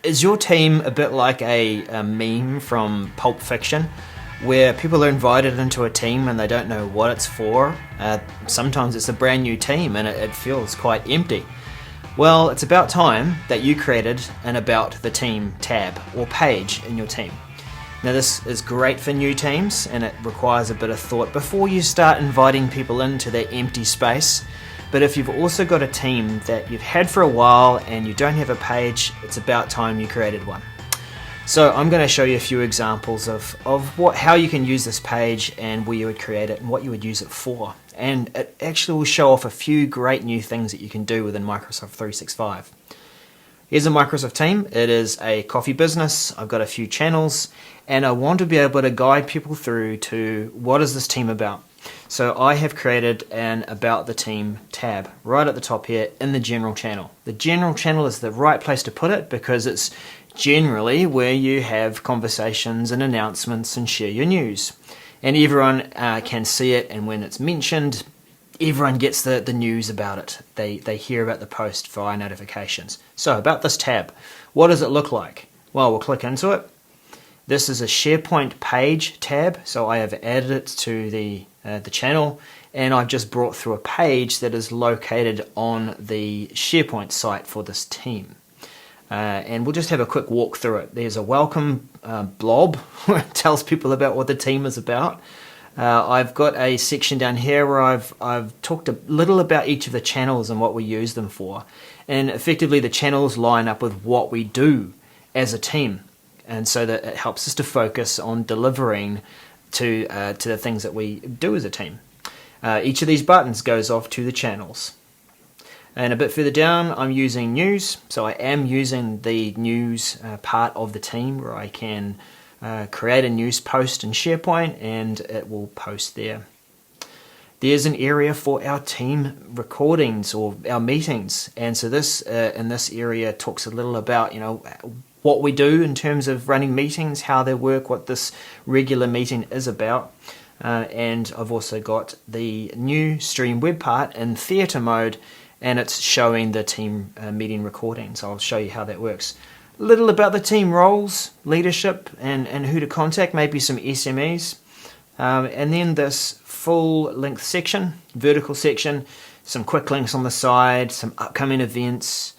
Is your team a bit like a meme from Pulp Fiction, where people are invited into a team and they don't know what it's for? Sometimes it's a brand new team and it feels quite empty. Well, it's about time that you created an About the Team tab or page in your team. Now this is great for new teams and it requires a bit of thought before you start inviting people into their empty space. But if you've also got a team that you've had for a while and you don't have a page, it's about time you created one. So I'm going to show you a few examples of how you can use this page and where you would create it and what you would use it for. And it actually will show off a few great new things that you can do within Microsoft 365. Here's a Microsoft team. It is a coffee business. I've got a few channels and I want to be able to guide people through to what is this team about. So I have created an About the Team tab right at the top here in the General channel. The General channel is the right place to put it because it's generally where you have conversations and announcements and share your news. And everyone can see it, and when it's mentioned, everyone gets the news about it. They hear about the post via notifications. So about this tab, what does it look like? Well, we'll click into it. This is a SharePoint page tab, so I have added it to the channel, and I've just brought through a page that is located on the SharePoint site for this team. And we'll just have a quick walk through it. There's a welcome blob where it tells people about what the team is about. I've got a section down here where I've talked a little about each of the channels and what we use them for. And effectively the channels line up with what we do as a team. And so that it helps us to focus on delivering to the things that we do as a team. Each of these buttons goes off to the channels. And a bit further down, I'm using news. So I am using the news part of the team where I can create a news post in SharePoint and it will post there. There's an area for our team recordings or our meetings. And so this in this area talks a little about, what we do in terms of running meetings, how they work, what this regular meeting is about. And I've also got the new stream web part in theatre mode, and it's showing the team meeting recordings. I'll show you how that works. A little about the team roles, leadership, and who to contact, maybe some SMEs. And then this full length section, vertical section, some quick links on the side, some upcoming events.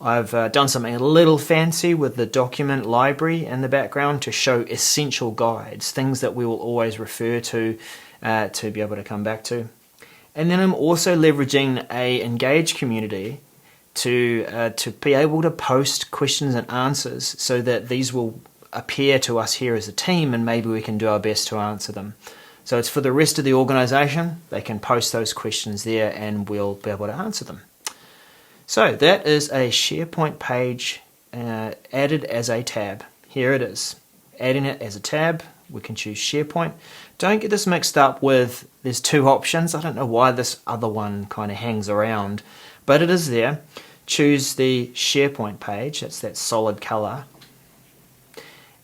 I've done something a little fancy with the document library in the background to show essential guides, things that we will always refer to be able to come back to. And then I'm also leveraging a engaged community to be able to post questions and answers so that these will appear to us here as a team and maybe we can do our best to answer them. So it's for the rest of the organization. They can post those questions there and we'll be able to answer them. So that is a SharePoint page added as a tab. Here it is. Adding it as a tab, we can choose SharePoint. Don't get this mixed up with, there's two options. I don't know why this other one kind of hangs around, but it is there. Choose the SharePoint page, that's that solid color.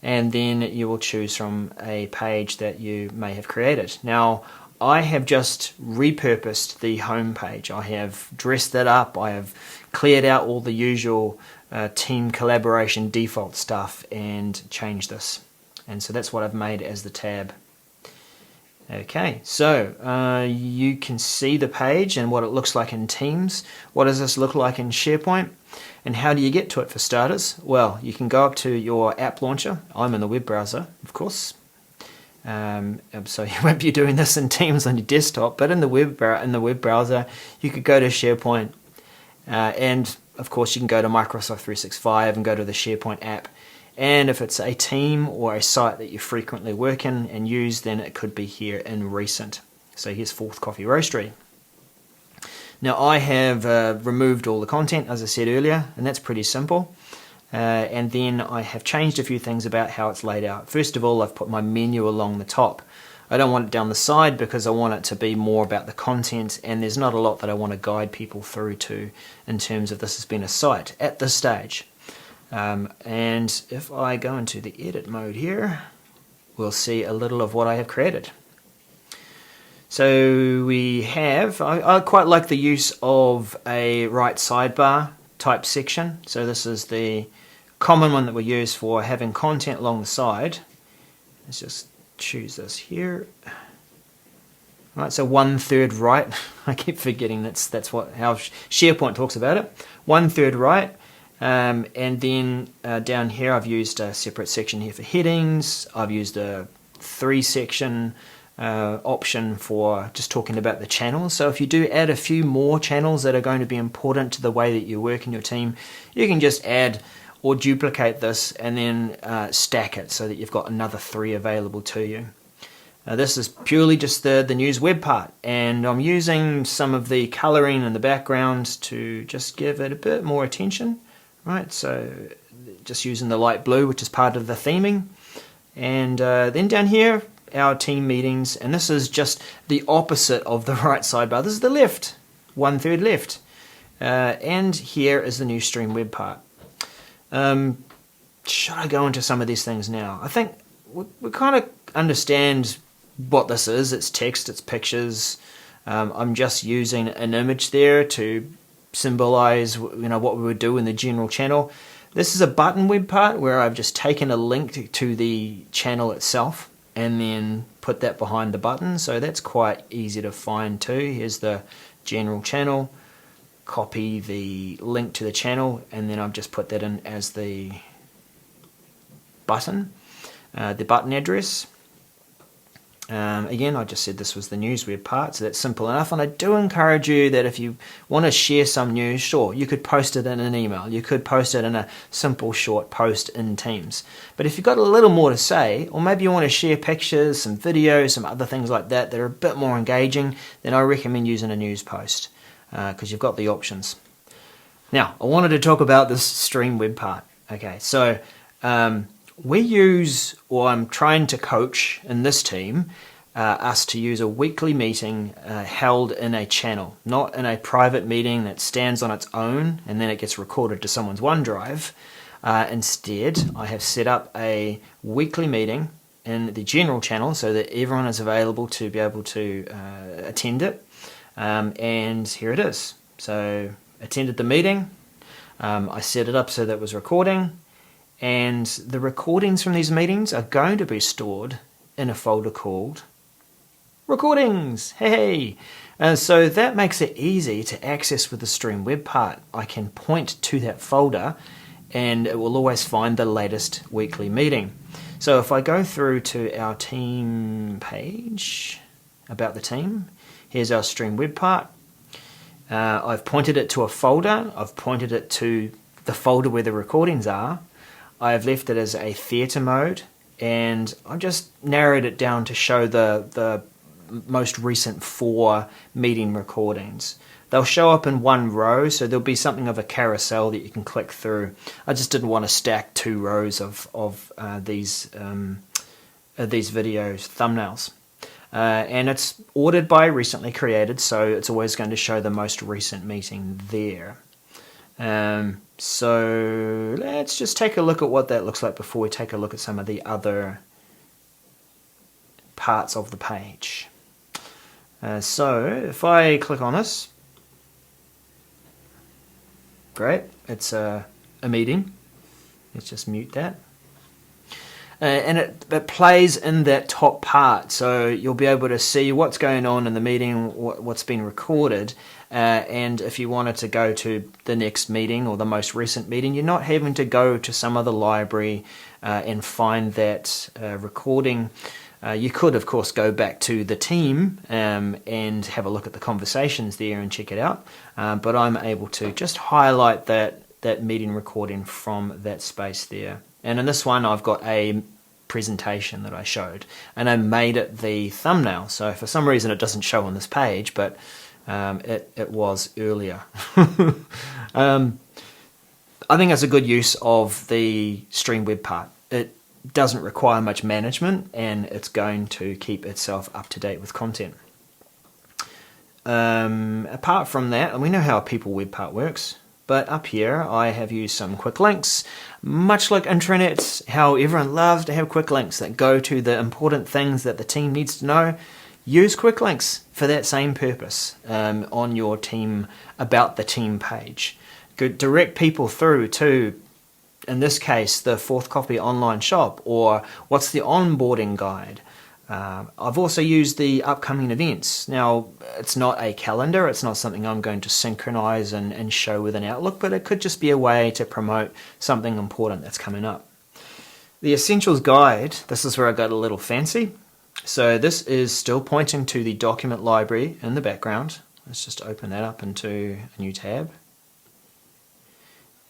And then you will choose from a page that you may have created. Now, I have just repurposed the home page. I have dressed that up. I have cleared out all the usual team collaboration default stuff and changed this. And so that's what I've made as the tab. Okay, so you can see the page and what it looks like in Teams. What does this look like in SharePoint? And how do you get to it for starters? Well, you can go up to your app launcher. I'm in the web browser, of course. So you won't be doing this in Teams on your desktop, but in the web browser, you could go to SharePoint, and of course you can go to Microsoft 365 and go to the SharePoint app. And if it's a team or a site that you frequently work in and use, then it could be here in Recent. So here's Fourth Coffee Roastery. Now I have removed all the content, as I said earlier, and that's pretty simple. And then I have changed a few things about how it's laid out. First of all, I've put my menu along the top. I don't want it down the side because I want it to be more about the content, and there's not a lot that I want to guide people through to in terms of this has been a site at this stage. And if I go into the edit mode here, we'll see a little of what I have created. So we have, I quite like the use of a right sidebar type section. So this is the common one that we use for having content along the side. Let's just choose this here. Right, so 1/3 right. I keep forgetting that's how SharePoint talks about it. 1/3 right. And then down here I've used a separate section here for headings. I've used a 3-section option for just talking about the channels. So if you do add a few more channels that are going to be important to the way that you work in your team, you can just add or duplicate this and then stack it so that you've got another 3 available to you. This is purely just the news web part, and I'm using some of the coloring in the background to just give it a bit more attention. Right, so just using the light blue, which is part of the theming. And then down here, our team meetings, and this is just the opposite of the right sidebar. This is the left, 1/3 left. And here is the new stream web part. Should I go into some of these things now? I think we kind of understand what this is. It's text, it's pictures. I'm just using an image there to symbolize what we would do in the general channel. This is a button web part where I've just taken a link to the channel itself and then put that behind the button, so that's quite easy to find too. Here's the general channel, copy the link to the channel, and then I've just put that in as the button address. Again, I just said this was the news web part, so that's simple enough. And I do encourage you that if you want to share some news, sure, you could post it in an email. You could post it in a simple short post in Teams. But if you've got a little more to say, or maybe you want to share pictures, some videos, some other things like that that are a bit more engaging, then I recommend using a news post because you've got the options. Now, I wanted to talk about this stream web part. Okay, so we use, or I'm trying to coach in this team, us to use a weekly meeting held in a channel, not in a private meeting that stands on its own and then it gets recorded to someone's OneDrive. Instead, I have set up a weekly meeting in the general channel so that everyone is available to be able to attend it. And here it is. So, attended the meeting. I set it up so that it was recording. And the recordings from these meetings are going to be stored in a folder called Recordings. Hey! So that makes it easy to access with the stream web part. I can point to that folder and it will always find the latest weekly meeting. So if I go through to our team page, about the team, here's our stream web part. I've pointed it to a folder. I've pointed it to the folder where the recordings are. I've left it as a theatre mode, and I've just narrowed it down to show the most recent 4 meeting recordings. They'll show up in one row, so there'll be something of a carousel that you can click through. I just didn't want to stack 2 rows of these videos, thumbnails. And it's ordered by recently created, so it's always going to show the most recent meeting there. So let's just take a look at what that looks like before we take a look at some of the other parts of the page. So if I click on this, great, it's a meeting. Let's just mute that. And it plays in that top part, so you'll be able to see what's going on in the meeting, what's been recorded, and if you wanted to go to the next meeting or the most recent meeting, you're not having to go to some other library and find that recording. You could, of course, go back to the team and have a look at the conversations there and check it out, but I'm able to just highlight that meeting recording from that space there. And in this one, I've got a presentation that I showed, and I made it the thumbnail. So for some reason, it doesn't show on this page, but it was earlier. I think that's a good use of the stream web part. It doesn't require much management, and it's going to keep itself up to date with content. Apart from that, and we know how a people web part works. But up here, I have used some quick links. Much like intranets, how everyone loves to have quick links that go to the important things that the team needs to know. Use quick links for that same purpose on your team, about the team page. Direct people through to in this case, the Fourth Copy online shop, or what's the onboarding guide. I've also used the upcoming events. Now, it's not a calendar, it's not something I'm going to synchronize and show with an Outlook, but it could just be a way to promote something important that's coming up. The Essentials Guide, this is where I got a little fancy. So this is still pointing to the document library in the background. Let's just open that up into a new tab.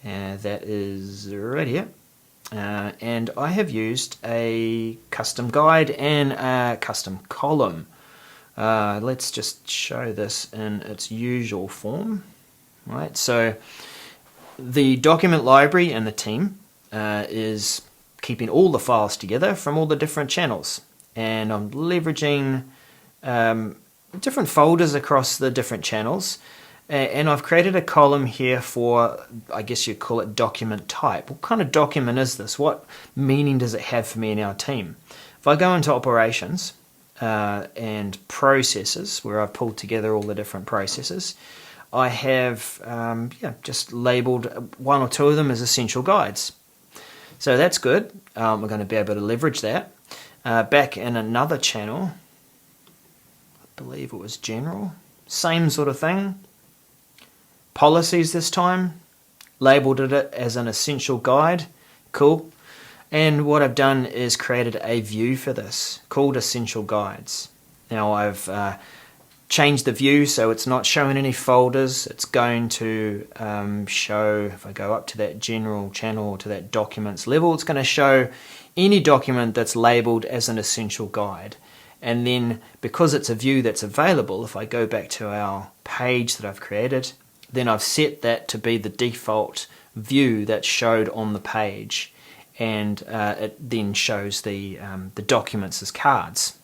And that is right here. And I have used a custom guide and a custom column. Let's just show this in its usual form. Right, so the document library and the team is keeping all the files together from all the different channels. And I'm leveraging different folders across the different channels. And I've created a column here for, I guess you'd call it document type. What kind of document is this? What meaning does it have for me and our team? If I go into operations and processes, where I've pulled together all the different processes, I have just labeled one or two of them as essential guides. So that's good. We're going to be able to leverage that. Back in another channel, I believe it was general, same sort of thing. Policies this time, labeled it as an essential guide. Cool. And what I've done is created a view for this called Essential Guides. Now I've changed the view so it's not showing any folders. It's going to show, if I go up to that general channel or to that documents level, it's going to show any document that's labeled as an essential guide. And then because it's a view that's available, if I go back to our page that I've created, then I've set that to be the default view that's showed on the page, and it then shows the documents as cards.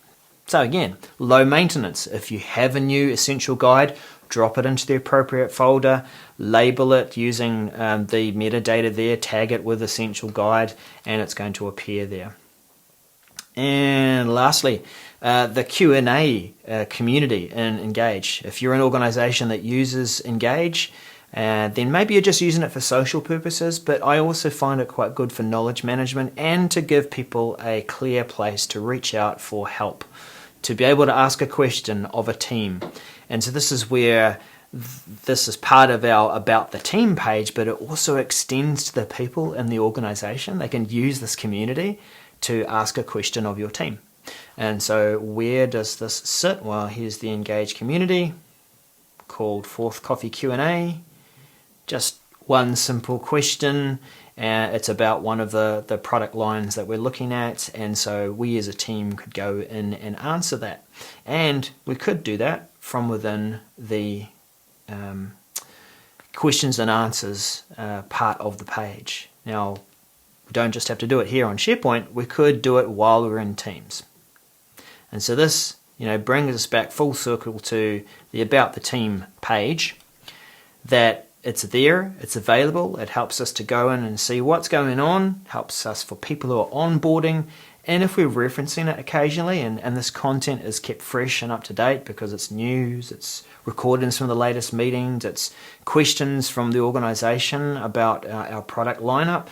So again, low maintenance. If you have a new essential guide, drop it into the appropriate folder, label it using the metadata there, tag it with essential guide, and it's going to appear there. And lastly, the Q&A community in Engage. If you're an organization that uses Engage, then maybe you're just using it for social purposes, but I also find it quite good for knowledge management and to give people a clear place to reach out for help, to be able to ask a question of a team. And so this is where this is part of our About the Team page, but it also extends to the people in the organization. They can use this community to ask a question of your team. And so where does this sit? Well, here's the Engage community called Fourth Coffee Q&A. Just one simple question. It's about one of the product lines that we're looking at, and so we as a team could go in and answer that. And we could do that from within the questions and answers part of the page. Now, we don't just have to do it here on SharePoint, we could do it while we're in Teams. And so this, brings us back full circle to the About the Team page, that it's there, it's available, it helps us to go in and see what's going on, helps us for people who are onboarding, and if we're referencing it occasionally, and this content is kept fresh and up to date because it's news, it's recorded in some of the latest meetings, it's questions from the organization about our product lineup.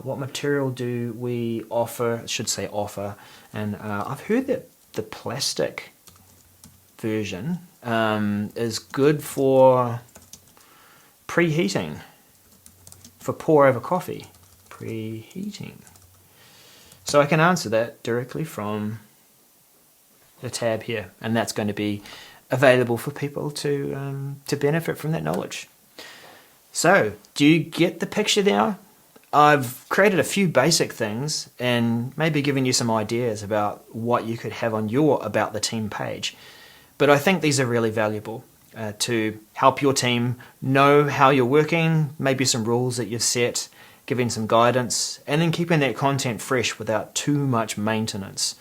What material do we offer? I should say offer. And I've heard that the plastic version is good for preheating, for pour over coffee. Preheating. So I can answer that directly from the tab here, and that's going to be available for people to benefit from that knowledge. So, do you get the picture now? I've created a few basic things and maybe given you some ideas about what you could have on your About the Team page. But I think these are really valuable to help your team know how you're working, maybe some rules that you've set, giving some guidance, and then keeping that content fresh without too much maintenance,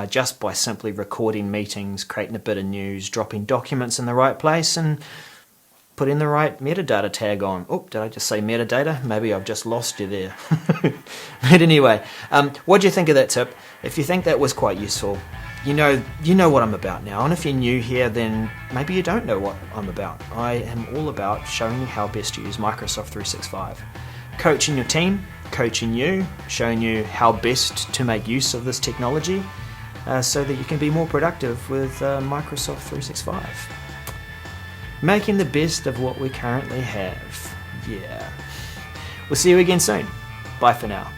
just by simply recording meetings, creating a bit of news, dropping documents in the right place, and putting the right metadata tag on. Oh, did I just say metadata? Maybe I've just lost you there. But anyway, what do you think of that tip? If you think that was quite useful, you know what I'm about now. And if you're new here, then maybe you don't know what I'm about. I am all about showing you how best to use Microsoft 365. Coaching your team, coaching you, showing you how best to make use of this technology so that you can be more productive with Microsoft 365. Making the best of what we currently have. Yeah. We'll see you again soon. Bye for now.